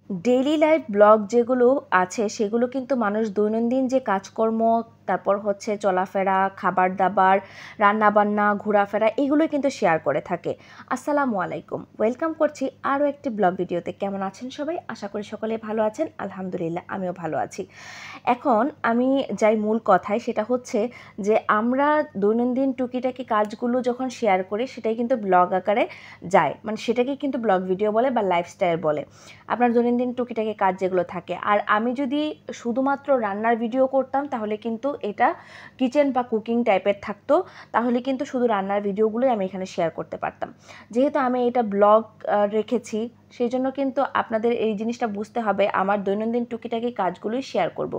Daily life blog যেগুলো আছে সেগুলো কিন্তু মানুষ দৈনন্দিন যে কাজকর্ম, তারপর হচ্ছে চলাফেরা, খাবার দাবার, রান্নাবান্না, ঘোরাফেরা এগুলোই কিন্তু শেয়ার করে থাকে। আসসালামু আলাইকুম, ওয়েলকাম করছি আরও একটি ব্লগ ভিডিওতে। কেমন আছেন সবাই? আশা করি সকলে ভালো আছেন। আলহামদুলিল্লাহ, আমিও ভালো আছি। এখন আমি যাই মূল কথায়, সেটা হচ্ছে যে আমরা দৈনন্দিন টুকিটাকি কাজগুলো যখন শেয়ার করি সেটাই কিন্তু ব্লগ আকারে যায়, মানে সেটাকে কিন্তু ব্লগ ভিডিও বলে বা লাইফস্টাইল বলে। আপনার দৈনন্দিন টুকিটাকি কাজ যেগুলো থাকে। আর আমি যদি শুধুমাত্র রান্নার ভিডিও করতাম তাহলে কিন্তু এটা কিচেন বা কুকিং টাইপের থাকতো, তাহলে কিন্তু শুধু রান্নার ভিডিওগুলোই আমি এখানে শেয়ার করতে পারতাম। যেহেতু আমি এটা ব্লগ রেখেছি, সেই জন্য কিন্তু আপনাদের এই জিনিসটা বুঝতে হবে, আমার দৈনন্দিন টুকিটাকি কাজগুলোই শেয়ার করব।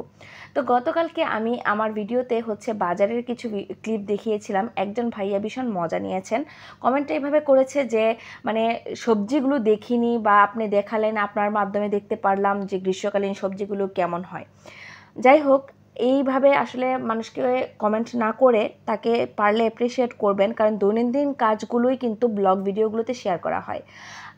তো গতকালকে আমি আমার ভিডিওতে হচ্ছে বাজারের কিছু ক্লিপ দেখিয়েছিলাম। একজন ভাইয়া ভীষণ মজা নিয়েছেন, কমেন্টটা এইভাবে করেছে যে মানে সবজিগুলো দেখিনি বা আপনি দেখালেন, আপনার মাধ্যমে দেখতে পারলাম যে গ্রীষ্মকালীন সবজিগুলো কেমন হয়। যাই হোক, এইভাবে আসলে মানুষকে কমেন্ট না করে তাকে পারলে অ্যাপ্রিসিয়েট করবেন, কারণ দৈনন্দিন কাজগুলোই কিন্তু ব্লগ ভিডিওগুলোতে শেয়ার করা হয়।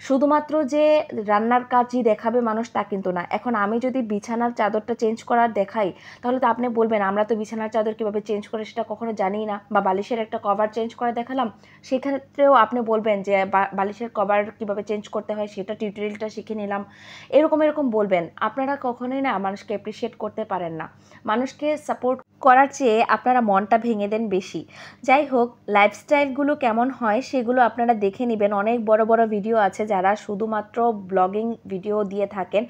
শুধুমাত্র যে রান্নার কাজই দেখাবে মানুষ তা কিন্তু না। এখন আমি যদি বিছানার চাদরটা চেঞ্জ করার দেখাই, তাহলে তো আপনি বলবেন আমরা তো বিছানার চাদর কীভাবে চেঞ্জ করে সেটা কখনো জানি না, বা বালিশের একটা কভার চেঞ্জ করে দেখালাম, সেক্ষেত্রেও আপনি বলবেন যে বালিশের কভার কীভাবে চেঞ্জ করতে হয় সেটা টিউটোরিয়ালটা শিখে নিলাম। এরকম বলবেন। আপনারা কখনোই না মানুষকে অ্যাপ্রিসিয়েট করতে পারেন না। মানুষকে সাপোর্ট করার চেয়ে আপনারা মনটা ভেঙে দেন বেশি। যাই হোক, লাইফস্টাইলগুলো কেমন হয় সেগুলো আপনারা দেখে নেবেন। অনেক বড় বড় ভিডিও আছে যারা শুধুমাত্র ব্লগিং ভিডিও দিয়ে থাকেন,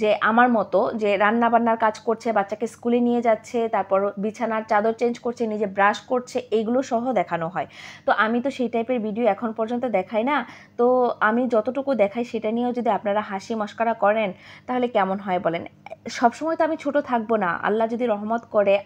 যে আমার মতো, যে রান্নাবান্নার কাজ করছে, বাচ্চাকে স্কুলে নিয়ে যাচ্ছে, তারপর বিছানার চাদর চেঞ্জ করছে, নিজে ব্রাশ করছে, এইগুলো সহ দেখানো হয়। তো আমি তো সেই টাইপের ভিডিও এখন পর্যন্ত দেখাই না। তো আমি যতটুকু দেখাই সেটা নিয়েও যদি আপনারা হাসি মশকরা করেন তাহলে কেমন হয় বলেন? সবসময় তো আমি ছোট থাকবো না। আল্লাহ যদি রহমত করে,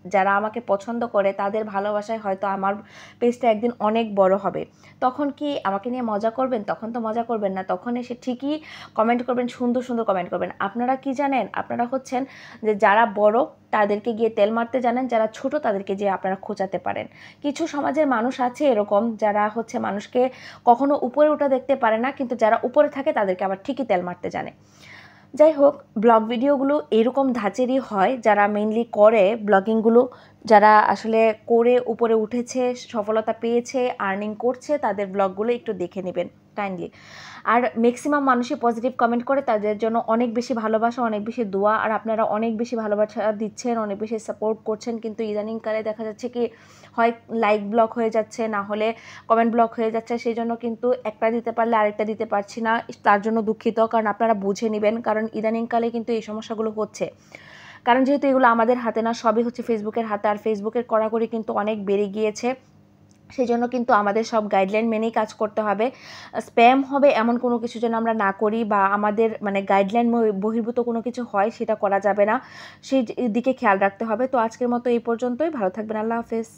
যারা আমাকে পছন্দ করে তাদের ভালোবাসায় হয়তো আমার পেজটা একদিন অনেক বড় হবে। তখন কি আমাকে নিয়ে মজা করবেন? তখন তো মজা করবেন না। তখন এসে ঠিকই কমেন্ট করবেন, সুন্দর সুন্দর কমেন্ট করবেন। আপনারা কি জানেন? আপনারা হচ্ছেন যে যারা বড় তাদেরকে গিয়ে তেল মারতে জানেন, যারা ছোট তাদেরকে যেয়ে আপনারা খোঁচাতে পারেন। কিছু সমাজের মানুষ আছে এরকম, যারা হচ্ছে মানুষকে কখনো উপরে ওঠা দেখতে পারে না, কিন্তু যারা উপরে থাকে তাদেরকে আবার ঠিকই তেল মারতে জানে। যাই হোক, ব্লগ ভিডিওগুলো এরকম ধাঁচেরই হয়। যারা মেইনলি করে ব্লগিংগুলো, যারা আসলে করে উপরে উঠেছে, সফলতা পেয়েছে, আর্নিং করছে, তাদের ব্লগগুলো একটু দেখে নেবেন কাইন্ডলি। আর ম্যাক্সিমাম মানুষই পজিটিভ কমেন্ট করে, তাদের জন্য অনেক বেশি ভালোবাসা, অনেক বেশি দোয়া। আর আপনারা অনেক বেশি ভালোবাসা দিচ্ছেন, অনেক বেশি সাপোর্ট করছেন, কিন্তু ইদানিংকালে দেখা যাচ্ছে কি হয় লাইক ব্লক হয়ে যাচ্ছে, না হলে কমেন্ট ব্লক হয়ে যাচ্ছে। সেই জন্য কিন্তু একটা দিতে পারলে আরেকটা দিতে পারছি না, তার জন্য দুঃখিত। কারণ আপনারা বুঝে নেবেন, কারণ ইদানিংকালে কিন্তু এই সমস্যাগুলো হচ্ছে। কারণ যেহেতু এগুলো আমাদের হাতে না, সবই হচ্ছে ফেসবুকের হাতে, আর ফেসবুকের কড়াকড়ি কিন্তু অনেক বেড়ে গিয়েছে। সেই জন্য কিন্তু আমাদের সব গাইডলাইন মেনেই কাজ করতে হবে। স্প্যাম হবে এমন কোনো কিছু যেন আমরা না করি, বা আমাদের মানে গাইডলাইন বহির্ভূত কোনো কিছু হয় সেটা করা যাবে না, সেই দিকে খেয়াল রাখতে হবে। তো আজকের মতো এই পর্যন্তই। ভালো থাকবেন। আল্লাহ হাফেজ।